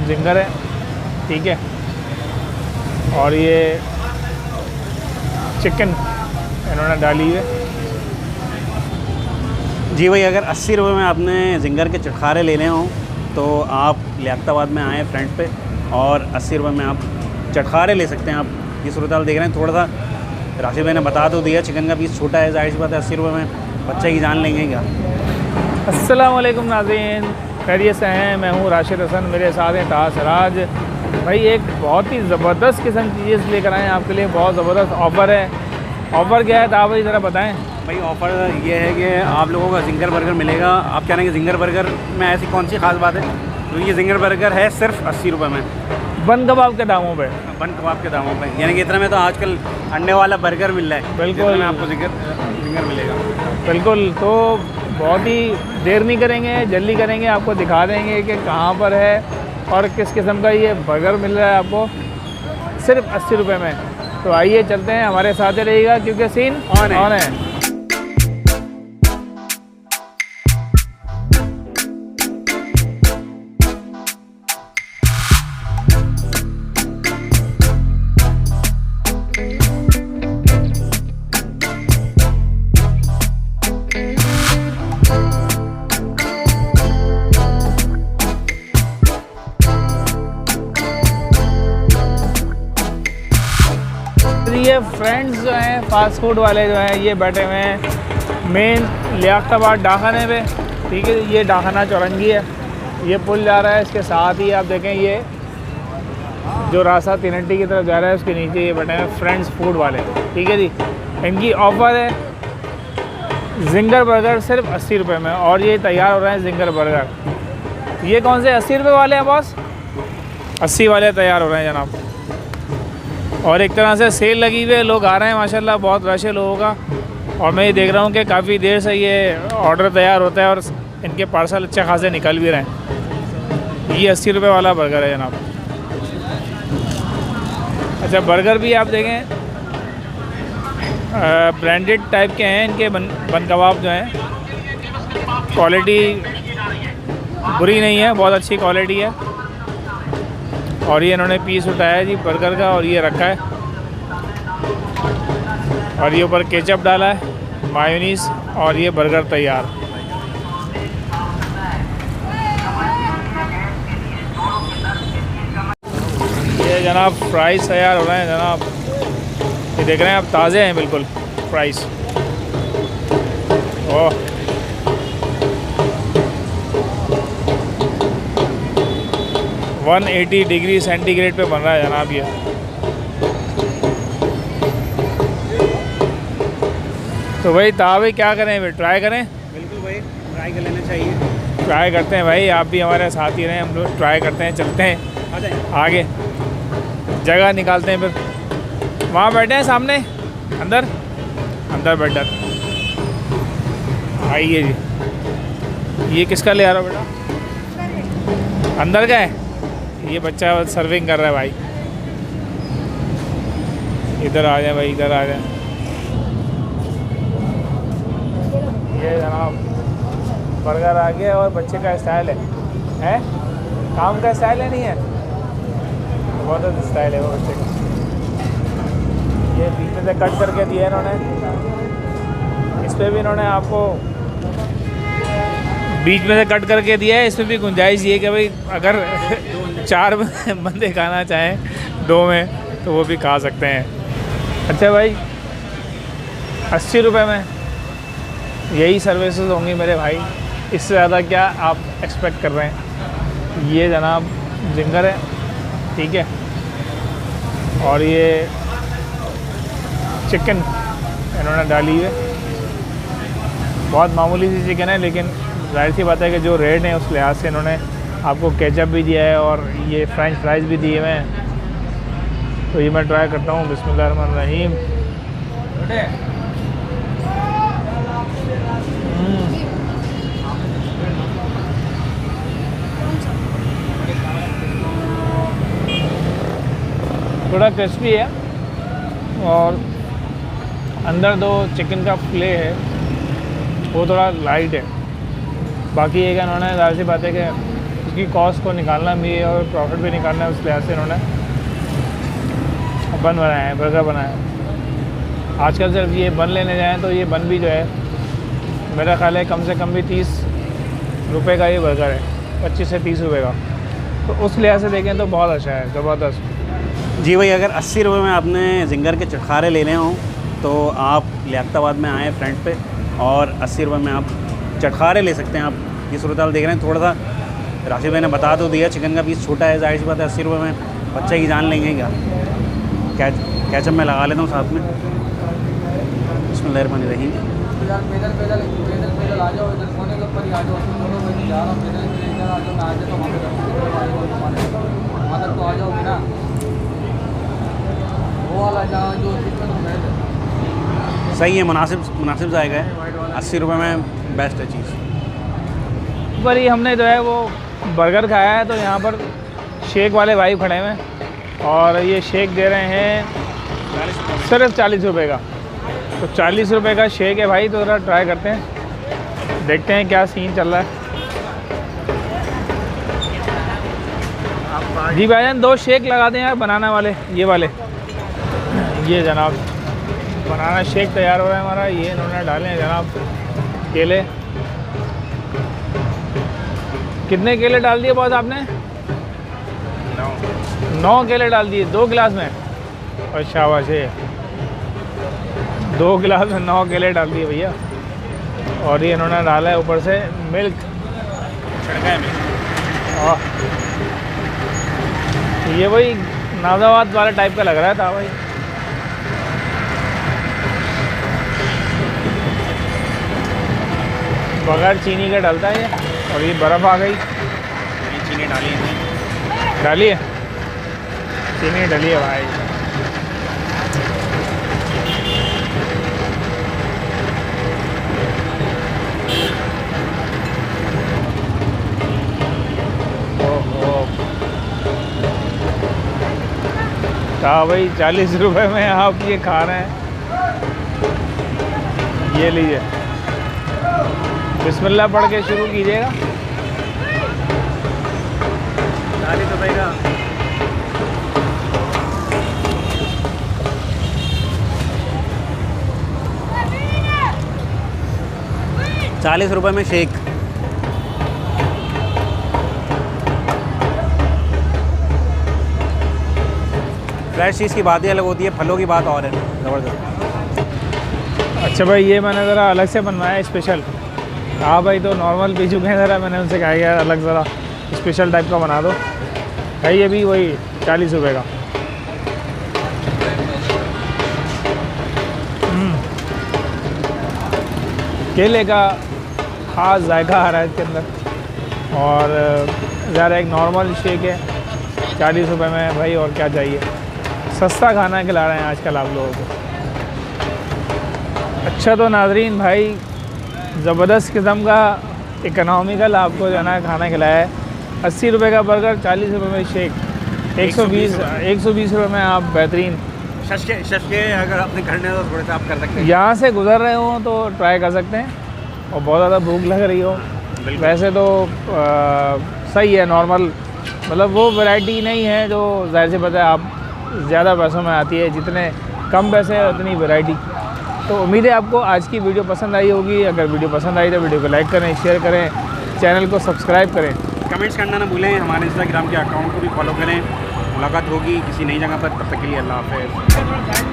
Ginger है, ठीक है, और ये चिकन इन्होंने डाली है। जी भाई, अगर 80 रुपये में आपने जिंगर के चटखारे लेने हों तो आप लियाकताबाद में आएँ फ्रंट पे, और 80 रुपये में आप चटखारे ले सकते हैं। आप ये सूरत हाल देख रहे हैं। थोड़ा सा राशिद भाई ने बता तो दिया, चिकन का पीस छोटा है, जाहिर सी बात है 80 रुपये में बच्चे की जान लेंगे क्या। अस्सलाम वालेकुम नाज़रीन, खैरियत से हैं? मैं हूँ राशिद हसन, मेरे साथ हैं ताज सिराज भाई। एक बहुत ही ज़बरदस्त किस्म की चीज़ लेकर आए हैं आपके लिए, बहुत ज़बरदस्त ऑफ़र है। ऑफ़र क्या है ताज भाई, ज़रा बताएं। भाई ऑफ़र ये है कि आप लोगों का जिंगर बर्गर मिलेगा। आप कह रहे हैं कि जिंगर बर्गर में ऐसी कौन सी ख़ास बात है? तो ये जिंगर बर्गर है सिर्फ 80 रुपये में, बन कबाब के दामों पे। बन कबाब के दामों पे, यानी कि इतना में तो आजकल अंडे वाला बर्गर मिल रहा है। बिल्कुल में आपको जिंगर मिलेगा। बिल्कुल, तो बहुत ही देर नहीं करेंगे, जल्दी करेंगे, आपको दिखा देंगे कि कहाँ पर है और किस किस्म का ये बर्गर मिल रहा है आपको सिर्फ 80 रुपये में। तो आइए चलते हैं, हमारे साथ ही रहिएगा क्योंकि सीन ऑन है। ये फ्रेंड्स जो हैं फ़ास्ट फूड वाले जो हैं, ये बैठे हुए हैं मेन लियाकताबाद डाखाने पे, ठीक है। ये डाखाना चौरंगी है, ये पुल जा रहा है, इसके साथ ही आप देखें ये जो रास्ता तिनट्टी की तरफ जा रहा है उसके नीचे ये बैठे हैं फ्रेंड्स फूड वाले, ठीक है जी। इनकी ऑफ़र है जिंगर बर्गर सिर्फ 80 रुपये में, और ये तैयार हो रहे हैं जिंगर बर्गर। ये कौन से 80 रुपये वाले हैं बॉस? 80 वाले तैयार हो रहे हैं जनाब। और एक तरह से सेल लगी हुई है, लोग आ रहे हैं माशाल्लाह, बहुत रश है लोगों का। और मैं ये देख रहा हूँ कि काफ़ी देर से ये ऑर्डर तैयार होता है और इनके पार्सल अच्छे खासे निकल भी रहे हैं। ये 80 रुपये वाला बर्गर है जनाब। अच्छा, बर्गर भी आप देखें ब्रांडेड टाइप के हैं। इनके बन कबाब जो हैं क्वालिटी बुरी नहीं है, बहुत अच्छी क्वालिटी है। और ये इन्होंने पीस उठाया है जी बर्गर का, और ये रखा है, और ये ऊपर केचप डाला है, मायोनीज़, और ये बर्गर तैयार। ये जनाब फ्राइज़ तैयार हो रहे हैं जनाब, ये देख रहे हैं आप, ताज़े हैं बिल्कुल फ्राइज़। ओह, वन 180 डिग्री सेंटीग्रेड पे बन रहा है जनाब ये। तो भाई भाई क्या करें, भाई ट्राई करें? बिल्कुल भाई, ट्राई कर लेना चाहिए। ट्राई करते हैं भाई, आप भी हमारे साथ ही रहें, हम लोग ट्राई करते हैं, चलते हैं आगे, जगह निकालते हैं। फिर वहाँ बैठे हैं सामने, अंदर बैठा। आइए जी। ये किसका ले आ रहा हो बेटा? अंदर का है ये बच्चा, सर्विंग कर रहा है भाई। इधर आ जाए भाई, इधर आ जाए। ये जनाब बर्गर आ गया, और बच्चे का स्टाइल है काम का स्टाइल है, नहीं है बहुत अच्छा स्टाइल है वो बच्चे का। ये बीच में से कट करके दिया इन्होंने, इस पर भी इन्होंने आपको बीच में से कट करके दिया है। इसमें भी गुंजाइश ये कि भाई अगर 4 बंदे खाना चाहें 2 में तो वो भी खा सकते हैं। अच्छा भाई, 80 रुपये में यही सर्विसेज होंगी मेरे भाई, इससे ज़्यादा क्या आप एक्सपेक्ट कर रहे हैं? ये जनाब जिंगर है, ठीक है, और ये चिकन इन्होंने डाली है। बहुत मामूली सी चिकन है, लेकिन जाहिर सी बात है कि जो रेट है उस लिहाज से इन्होंने आपको केचप भी दिया है और ये फ्रेंच फ्राइज़ भी दिए हुए हैं। तो ये मैं ट्राई करता हूँ। बिस्मिल्लाहिर्रहमानिर्रहीम। थोड़ा क्रिस्पी है और अंदर दो चिकन का फिले है वो थोड़ा लाइट है। बाकी एक इन्होंने ज़ाहिर सी बात है कि क्योंकि कॉस्ट को निकालना भी है और प्रॉफिट भी निकालना है, उस लिहाज से इन्होंने बन बनाया है, बर्गर बनाया है। आजकल सिर्फ ये बन लेने जाएँ तो ये बन भी जो है मेरा ख्याल है कम से कम भी 30 रुपये का ये बर्गर है, 25 से 30 रुपये का। तो उस लिहाज से देखें तो बहुत अच्छा है, ज़बरदस्त। जी भाई, अगर 80 रुपये में आपने जिंगर के चटखारे लेने हों तो आप लियाकताबाद में आएँ फ्रंट पे, और 80 रुपये में आप चटखारे ले सकते हैं। आप ये सूरत हाल देख रहे हैं। थोड़ा सा राशिद भाई ने बता तो दिया, चिकन का पीस छोटा है, जाहिर सी बात है 80 रुपये में बच्चे की जान लेंगे क्या। कैचअप मैं लगा लेता हूँ साथ में। बिस्मिल्लाहिर्रहमानिर्रहीम। पैदल आ जाओ, इधर कोने के ऊपर ही आ जाओ। मैं जा रहा हूँ पैदल, इधर आ जाओ, मैं आ जाता हूँ वहाँ तक तो आ जाओगे ना। वो वाला जहाँ जो सही है, मुनासिब जाएगा है। 80 रुपये में बेस्ट है चीज़। पर ही हमने जो है वो बर्गर खाया है, तो यहाँ पर शेक वाले भाई खड़े हुए हैं और ये शेक दे रहे हैं सिर्फ 40 रुपये का। तो 40 रुपये का शेक है भाई, तो ज़रा ट्राई करते हैं, देखते हैं क्या सीन चल रहा है। जी भाईजान 2 शेक लगा दें यार, बनाना वाले, ये वाले। ये जनाब बनाना शेक तैयार हो रहा है हमारा। ये इन्होंने डाले हैं जनाब केले। कितने केले डाल दिए बॉस आपने? 9 केले डाल दिए 2 गिलास में। और शाबाश है, 2 गिलास में 9 केले डाल दिए भैया। और ये इन्होंने डाला है ऊपर से मिल्क, छिड़का है मिल्क। और ये वही नाज़ाबाद वाला टाइप का लग रहा था भाई। बगैर चीनी का डलता है ये। और ये बर्फ़ आ गई, चीनी डाली है, डाली है चीनी, डली है भाई। कहा भाई 40 रुपये में आप ये खा रहे हैं। ये लीजिए, बिस्मिल्लाह पढ़ के शुरू कीजिएगा। 40 रुपये का 40 रुपये में शेक। फ्रेश चीज़ की बात ही अलग होती है, फलों की बात और है, ज़बरदस्त। अच्छा भाई, ये मैंने ज़रा अलग से बनवाया है, स्पेशल। हाँ भाई, तो नॉर्मल पी चुके हैं ज़रा, मैंने उनसे कहा यार अलग ज़रा स्पेशल टाइप का बना दो। है ये भी वही 40 रुपये का। केले का ख़ास जायका आ रहा है इसके अंदर। और ज़रा एक नॉर्मल शेक है 40 रुपये में भाई, और क्या चाहिए। सस्ता खाना खिला रहे हैं आजकल आप लोगों को। अच्छा तो नाज़रीन भाई, ज़बरदस्त किस्म का इकनॉमिकल आपको जो है ना खाना खिलाया है। 80 रुपये का बर्गर, 40 रुपये में शेक, 120 रुपये में आप बेहतरीन शशके अगर आपने करने तो थोड़े से आप कर सकते हैं। यहाँ से गुज़र रहे हो तो ट्राई कर सकते हैं, और बहुत ज़्यादा भूख लग रही हो। वैसे तो सही है, नॉर्मल, मतलब वो वैरायटी नहीं है जो ज़ाहिर सी बात है आप ज़्यादा पैसों में आती है। जितने कम पैसे हैं उतनी वैरायटी। तो उम्मीद है आपको आज की वीडियो पसंद आई होगी। अगर वीडियो पसंद आई तो वीडियो को लाइक करें, शेयर करें, चैनल को सब्सक्राइब करें, कमेंट्स करना ना भूलें। हमारे इंस्टाग्राम के अकाउंट को भी फॉलो करें। मुलाकात होगी किसी नई जगह पर, तब तक के लिए अल्लाह हाफ़िज़।